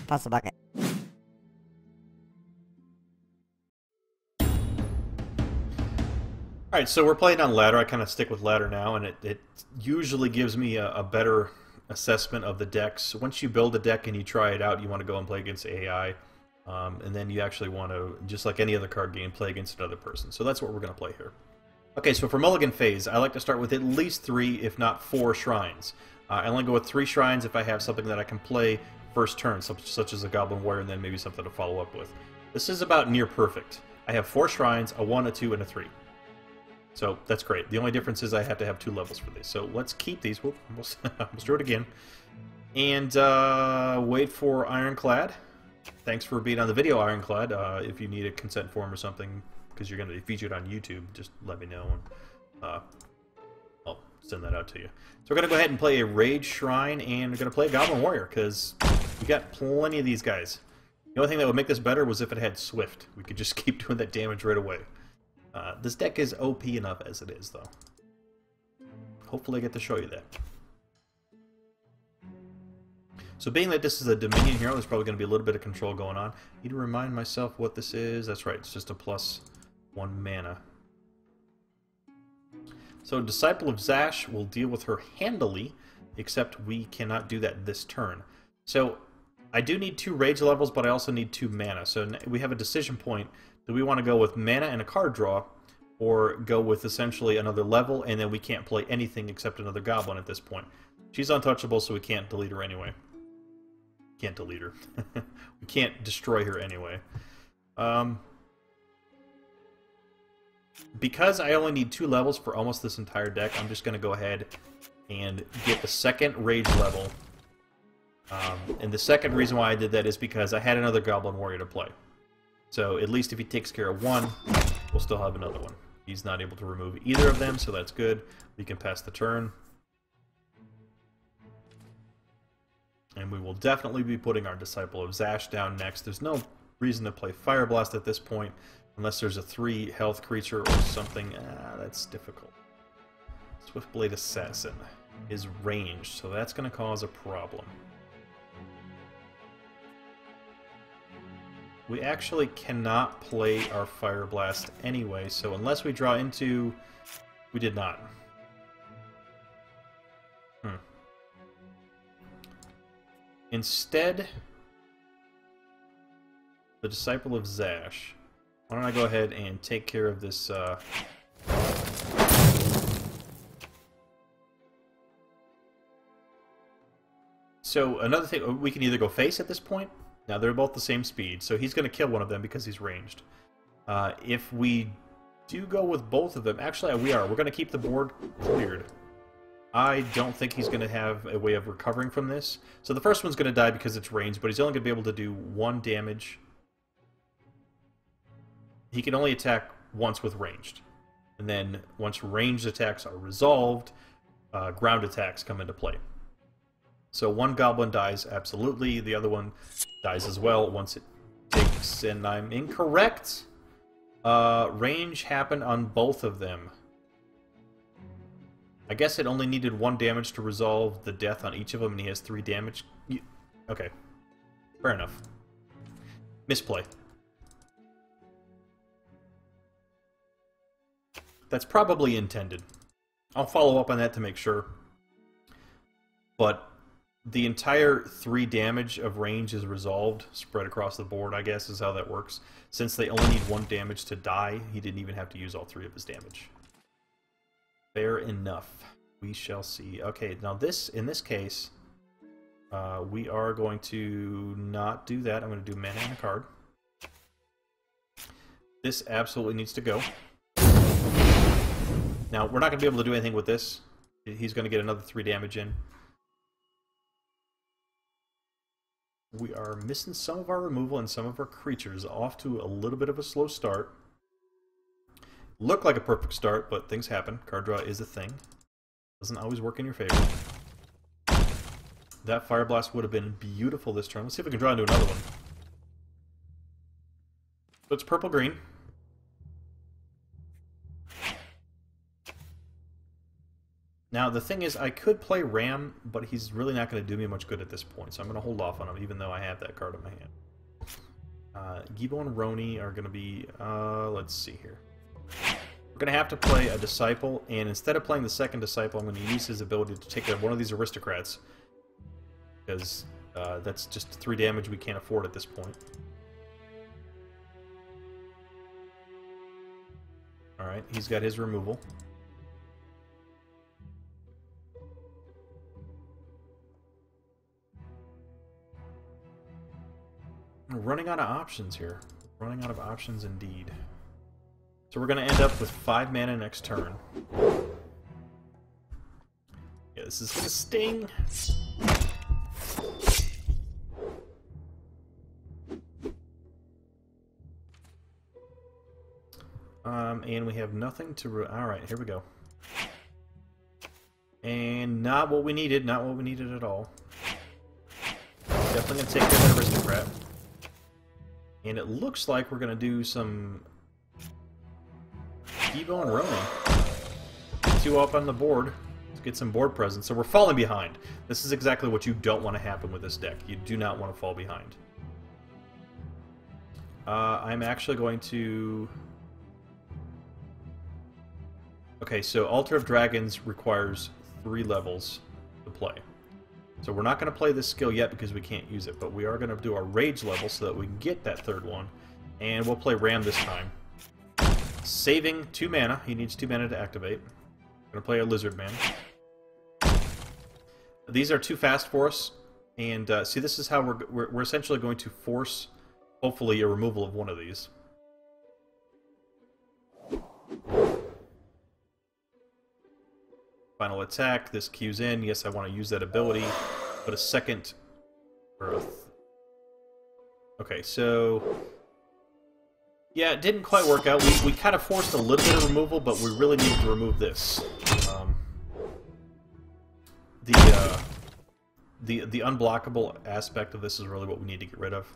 Pass the bucket. Alright, so we're playing on ladder. I kind of stick with ladder now, and it usually gives me a better assessment of the decks. Once you build a deck and you try it out, you want to go and play against AI. And then you actually want to, just like any other card game, play against another person. So that's what we're going to play here. Okay, so for Mulligan phase, I like to start with at least 3, if not 4 shrines. I only go with 3 shrines if I have something that I can play first turn, such as a Goblin Warrior, and then maybe something to follow up with. This is about near perfect. I have 4 shrines, a 1, a 2, and a 3. So that's great. The only difference is I have to have 2 levels for these. So let's keep these. Whoop, almost drew it again. And wait for Ironclad. Thanks for being on the video, Ironclad. If you need a consent form or something, because you're going to be featured on YouTube, just let me know. And, I'll send that out to you. So we're going to go ahead and play a Rage Shrine, and we're going to play a Goblin Warrior, because we got plenty of these guys. The only thing that would make this better was if it had Swift. We could just keep doing that damage right away. This deck is OP enough as it is, though. Hopefully I get to show you that. So being that this is a Dominion hero, there's probably going to be a little bit of control going on. I need to remind myself what this is. That's right, it's just a +1 mana. So Disciple of Zash will deal with her handily, except we cannot do that this turn. So I do need 2 rage levels, but I also need 2 mana. So we have a decision point. Do we want to go with mana and a card draw, or go with essentially another level, and then we can't play anything except another goblin at this point? She's untouchable, so we can't delete her anyway. Can't delete her. We can't destroy her anyway. Because I only need 2 levels for almost this entire deck, I'm just going to go ahead and get the second rage level. And the second reason why I did that is because I had another Goblin Warrior to play. So at least if he takes care of 1, we'll still have another one. He's not able to remove either of them, so that's good. We can pass the turn. And we will definitely be putting our Disciple of Zash down next. There's no reason to play Fireblast at this point, unless there's a 3 health creature or something. That's difficult. Swiftblade Assassin is ranged, so that's going to cause a problem. We actually cannot play our Fireblast anyway, so unless we draw into... We did not. Instead, the Disciple of Zash. Why don't I go ahead and take care of this... So another thing, we can either go face at this point. Now they're both the same speed, so he's going to kill one of them because he's ranged. If we do go with both of them, actually we're going to keep the board cleared. I don't think he's going to have a way of recovering from this. So the first one's going to die because it's ranged, but he's only going to be able to do 1 damage. He can only attack once with ranged. And then once ranged attacks are resolved, ground attacks come into play. So 1 goblin dies, absolutely. The other one dies as well once it takes, and I'm incorrect. Range happened on both of them. I guess it only needed 1 damage to resolve the death on each of them, and he has 3 damage. Okay. Fair enough. Misplay. That's probably intended. I'll follow up on that to make sure. But the entire 3 damage of range is resolved, spread across the board, I guess, is how that works. Since they only need 1 damage to die, he didn't even have to use all 3 of his damage. Fair enough. We shall see. Okay, now in this case, we are going to not do that. I'm going to do mana and a card. This absolutely needs to go. Now, we're not going to be able to do anything with this. He's going to get another 3 damage in. We are missing some of our removal and some of our creatures, off to a little bit of a slow start. Looked like a perfect start, but things happen. Card draw is a thing. Doesn't always work in your favor. That Fireblast would have been beautiful this turn. Let's see if we can draw into another one. So it's purple-green. Now, the thing is, I could play Ram, but he's really not going to do me much good at this point, so I'm going to hold off on him, even though I have that card in my hand. Gibo and Roni are going to be... let's see here. We're going to have to play a Disciple, and instead of playing the second Disciple, I'm going to use his ability to take out one of these Aristocrats, because that's just 3 damage we can't afford at this point. Alright, he's got his removal. We're running out of options here. Running out of options indeed. So we're going to end up with 5 mana next turn. Yeah, this is going to sting. And we have nothing to... Alright, here we go. And not what we needed. Not what we needed at all. Definitely going to take that Aristocrat. And it looks like we're going to do some Gibo and Roni. 2 up on the board. Let's get some board presence. So we're falling behind. This is exactly what you don't want to happen with this deck. You do not want to fall behind. I'm actually going to... Okay, so Altar of Dragons requires 3 levels to play. So we're not going to play this skill yet because we can't use it, but we are going to do our Rage level so that we can get that 3rd one. And we'll play Ram this time. Saving 2 mana. He needs 2 mana to activate. I'm going to play a Lizard Man. These are too fast for us. And see, this is how we're essentially going to force, hopefully, a removal of one of these. Final attack, this queues in. Yes, I want to use that ability, but a second... Okay, so... Yeah, it didn't quite work out. We kind of forced a little bit of removal, but we really needed to remove this. The unblockable aspect of this is really what we need to get rid of.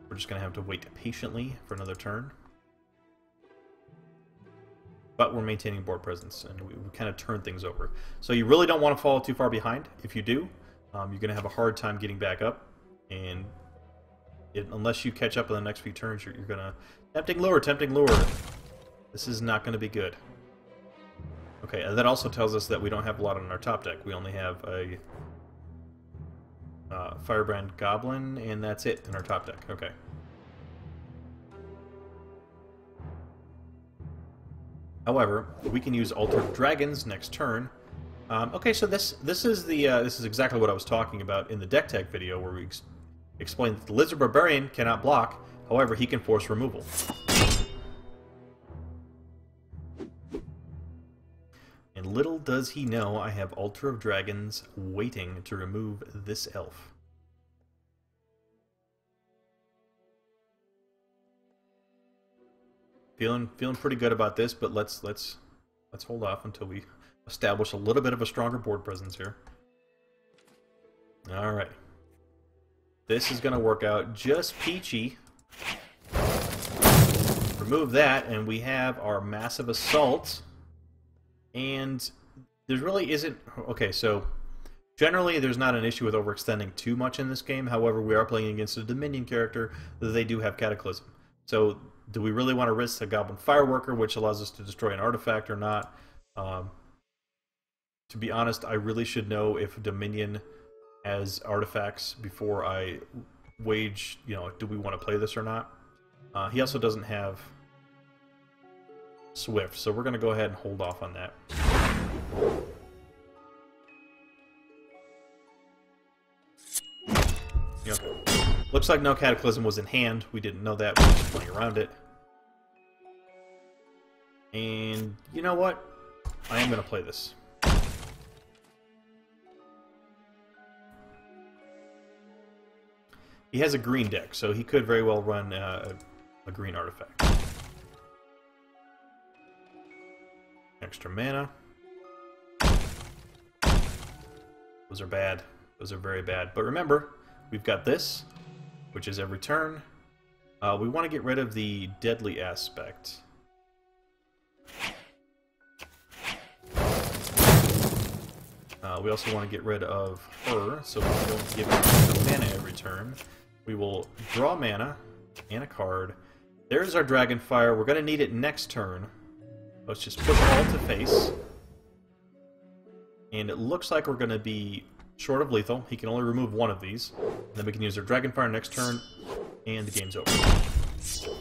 We're just going to have to wait patiently for another turn. But we're maintaining board presence, and we kind of turn things over. So you really don't want to fall too far behind. If you do, you're going to have a hard time getting back up. And unless you catch up in the next few turns, you're going to... Tempting lure, tempting lure. This is not going to be good. Okay, and that also tells us that we don't have a lot on our top deck. We only have a Firebrand Goblin, and that's it in our top deck. Okay. However, we can use Altar of Dragons next turn. Okay, so this is exactly what I was talking about in the deck tag video, where we explained that the Lizard Barbarian cannot block. However, he can force removal. And little does he know, I have Altar of Dragons waiting to remove this elf. Feeling pretty good about this, but let's hold off until we establish a little bit of a stronger board presence here. All right, this is going to work out just peachy. Remove that, and we have our massive assault. And there really isn't... Okay, so generally there's not an issue with overextending too much in this game. However, we are playing against a Dominion character that they do have Cataclysm. So do we really want to risk a Goblin Fireworker, which allows us to destroy an artifact, or not? To be honest, I really should know if Dominion has artifacts before I wage, do we want to play this or not? He also doesn't have Swift, so we're going to go ahead and hold off on that. Okay. Looks like no Cataclysm was in hand. We didn't know that. We were just playing around it. And you know what? I am going to play this. He has a green deck, so he could very well run a green artifact. Extra mana. Those are bad. Those are very bad. But remember, we've got this, which is every turn. We want to get rid of the deadly aspect. We also want to get rid of her, so we don't give her mana every turn. We will draw mana and a card. There's our Dragonfire. We're going to need it next turn. Let's just put all to face. And it looks like we're going to be short of lethal. He can only remove one of these. And then we can use our Dragonfire next turn, and the game's over. So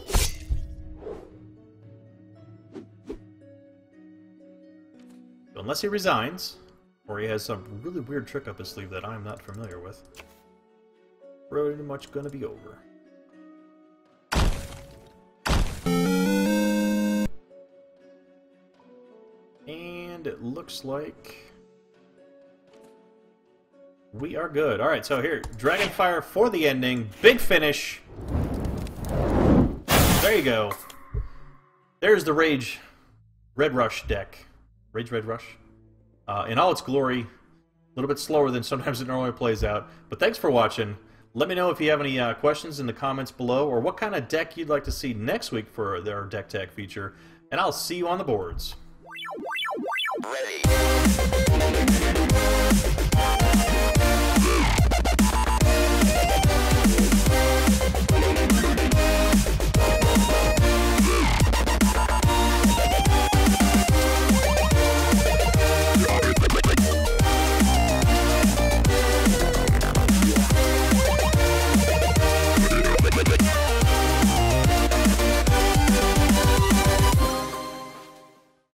unless he resigns, or he has some really weird trick up his sleeve that I'm not familiar with, pretty much gonna be over. And it looks like we are good. Alright, so here, Dragonfire for the ending. Big finish. There you go. There's the Rage Red Rush deck. Rage Red Rush. In all its glory. A little bit slower than sometimes it normally plays out. But thanks for watching. Let me know if you have any questions in the comments below, or what kind of deck you'd like to see next week for their deck tag feature. And I'll see you on the boards.